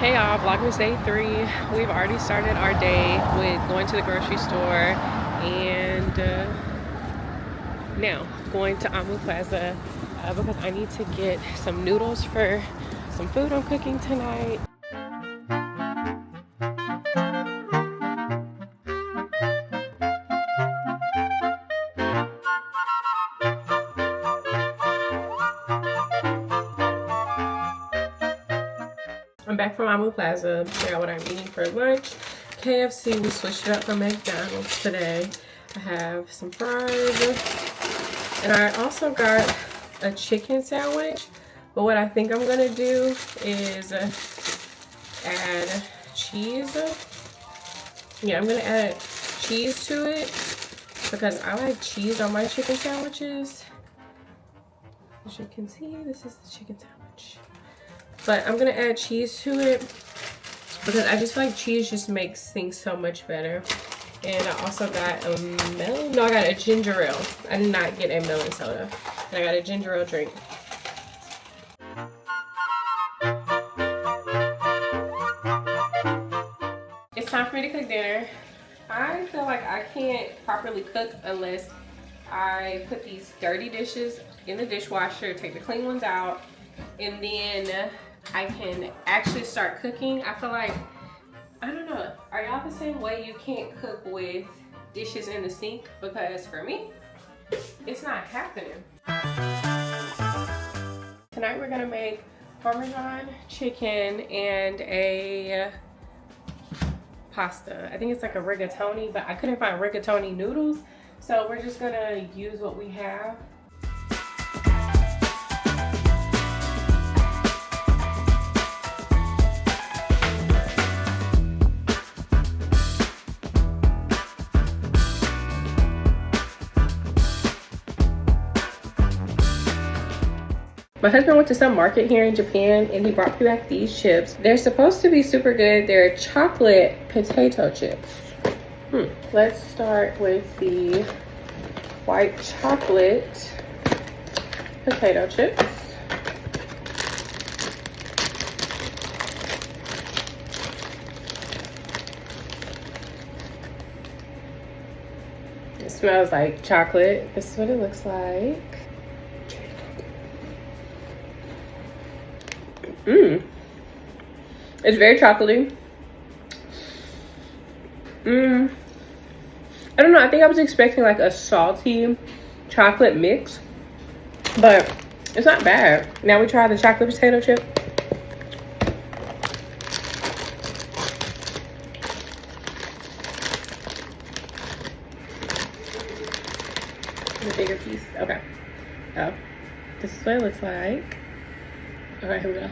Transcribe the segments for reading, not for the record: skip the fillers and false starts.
Hey y'all, Vlogmas Day 3. We've already started our day with going to the grocery store and now going to Amu Plaza because I need to get some noodles for some food I'm cooking tonight. I'm back from Amu Plaza. I got what I'm eating for lunch. KFC, we switched it up from McDonald's today. I have some fries. And I also got a chicken sandwich. But what I think I'm gonna do is add cheese. Yeah, I'm gonna add cheese to it because I like cheese on my chicken sandwiches. As you can see, this is the chicken sandwich. But I'm gonna add cheese to it because I just feel like cheese just makes things so much better. And I also got a melon. No, I got a ginger ale. I did not get a melon soda. And I got a ginger ale drink. It's time for me to cook dinner. I feel like I can't properly cook unless I put these dirty dishes in the dishwasher, take the clean ones out, and then I can actually start cooking. I feel like, I don't know, are y'all the same way? You can't cook with dishes in the sink? Because for me, it's not happening. Tonight we're gonna make Parmesan chicken and a pasta. I think it's like a rigatoni, but I couldn't find rigatoni noodles. So we're just gonna use what we have. My husband went to some market here in Japan and he brought me back these chips. They're supposed to be super good. They're chocolate potato chips. Let's start with the white chocolate potato chips. It smells like chocolate. This is what it looks like. It's very chocolatey. I don't know, I think I was expecting like a salty chocolate mix, but it's not bad. Now we try the chocolate potato chip. The bigger piece, okay. Oh, this is what it looks like. All right, here we go.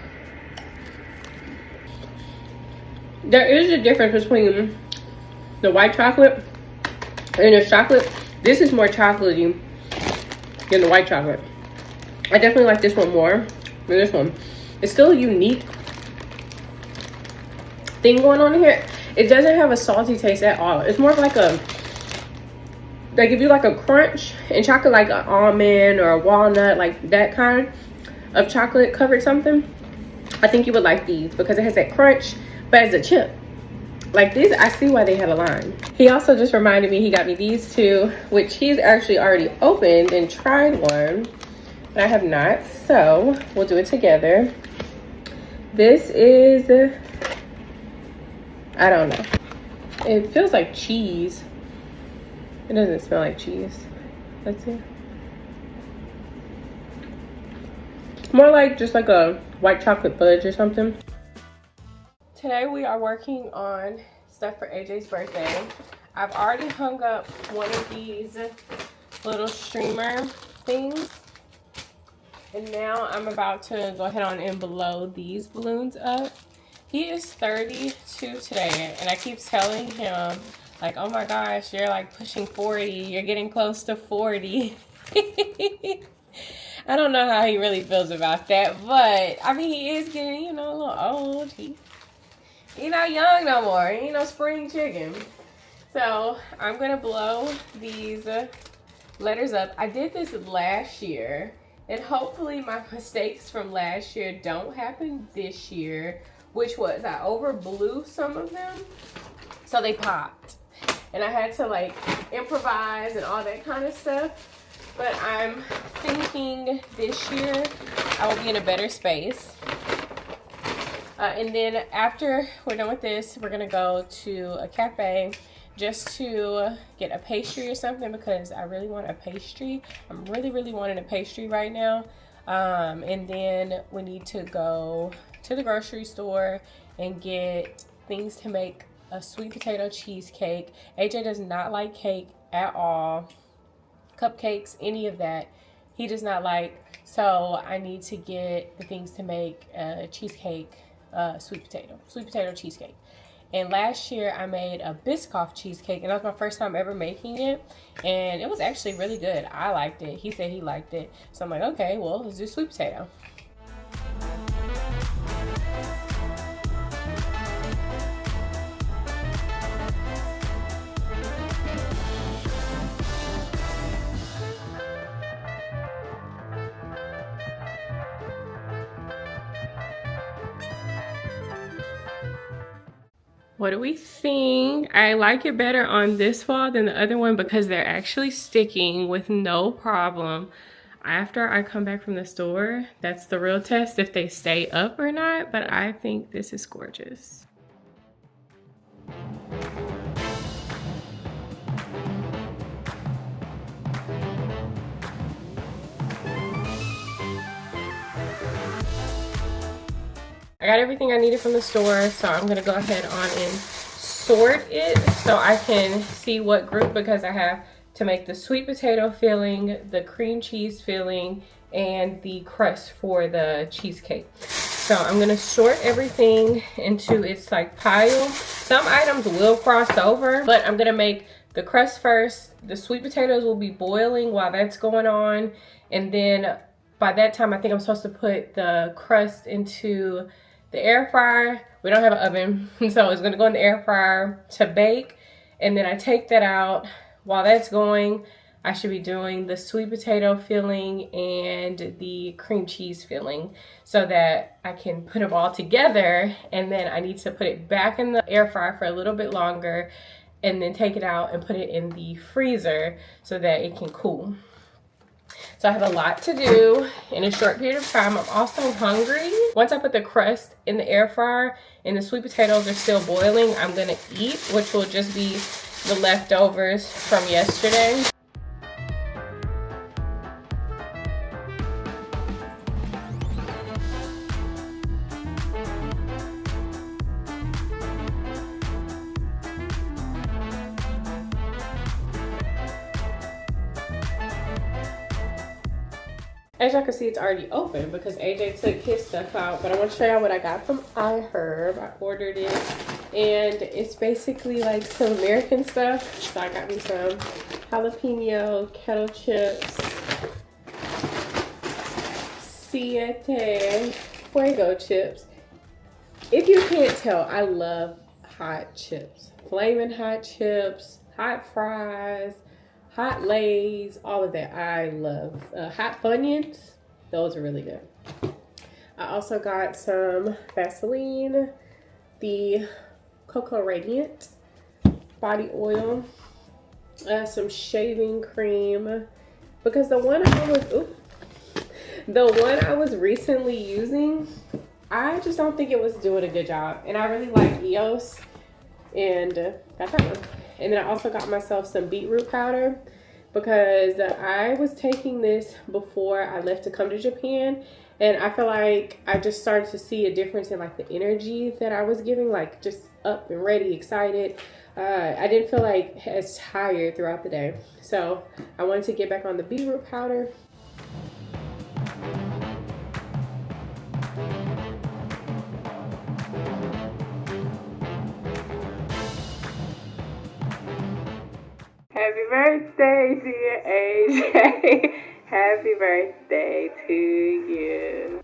There is a difference between the white chocolate and the chocolate. This is more chocolatey than the white chocolate. I definitely like this one more than this one. It's still a unique thing going on here. It doesn't have a salty taste at all. It's more of like a, like if you like a crunch and chocolate, like an almond or a walnut, like that kind of chocolate covered something, I think you would like these because it has that crunch, but as a chip. Like these, I see why they have a line. He also just reminded me he got me these two, which he's actually already opened and tried one, but I have not, so we'll do it together. This is, I don't know. It feels like cheese. It doesn't smell like cheese. Let's see. More like just like a white chocolate fudge or something. Today we are working on stuff for AJ's birthday. I've already hung up one of these little streamer things. And now I'm about to go ahead on and blow these balloons up. He is 32 today and I keep telling him like, oh my gosh, you're like pushing 40. You're getting close to 40. I don't know how he really feels about that, but I mean, he is getting, you know, a little old. He's not young no more. He ain't no spring chicken. So I'm gonna blow these letters up. I did this last year, and hopefully my mistakes from last year don't happen this year which was I over blew some of them, so they popped. And I had to like improvise and all that kind of stuff. But I'm thinking this year I will be in a better space. And then after we're done with this, we're gonna go to a cafe just to get a pastry or something, because I really want a pastry. I'm really wanting a pastry right now. And then we need to go to the grocery store and get things to make a sweet potato cheesecake. AJ does not like cake at all. Cupcakes, any of that, he does not like. So I need to get the things to make a cheesecake, sweet potato cheesecake. And last year I made a Biscoff cheesecake, and that was my first time ever making it, and it was actually really good. I liked it. He said he liked it. So I'm like, okay, well, let's do sweet potato. What do we think? I like it better on this wall than the other one because they're actually sticking with no problem. After I come back from the store, that's the real test if they stay up or not, but I think this is gorgeous. I got everything I needed from the store, so I'm gonna go ahead on and sort it so I can see what group, because I have to make the sweet potato filling, the cream cheese filling, and the crust for the cheesecake. So I'm gonna sort everything into its like pile. Some items will cross over, but I'm gonna make the crust first. The sweet potatoes will be boiling while that's going on, and then by that time I think I'm supposed to put the crust into the air fryer. We don't have an oven, so it's gonna go in the air fryer to bake, and then I take that out. While that's going, I should be doing the sweet potato filling and the cream cheese filling so that I can put them all together, and then I need to put it back in the air fryer for a little bit longer and then take it out and put it in the freezer so that it can cool. So I have a lot to do in a short period of time. I'm also hungry. Once I put the crust in the air fryer and the sweet potatoes are still boiling, I'm gonna eat, which will just be the leftovers from yesterday. As y'all can see, it's already open because AJ took his stuff out, but I want to show y'all what I got from iHerb. I ordered it, and it's basically like some American stuff. So I got me some jalapeno kettle chips, Siete Fuego chips. If you can't tell, I love hot chips. Flaming hot chips, hot fries, hot Lays, all of that I love. Hot Funyuns, those are really good. I also got some Vaseline, the Cocoa Radiant body oil, some shaving cream, because the one I was recently using, I just don't think it was doing a good job, and I really like EOS, and got that one. And then I also got myself some beetroot powder because I was taking this before I left to come to Japan, and I feel like I just started to see a difference in like the energy that I was giving, like just up and ready, excited. I didn't feel like as tired throughout the day. So I wanted to get back on the beetroot powder. Happy birthday, dear AJ. Happy birthday to you.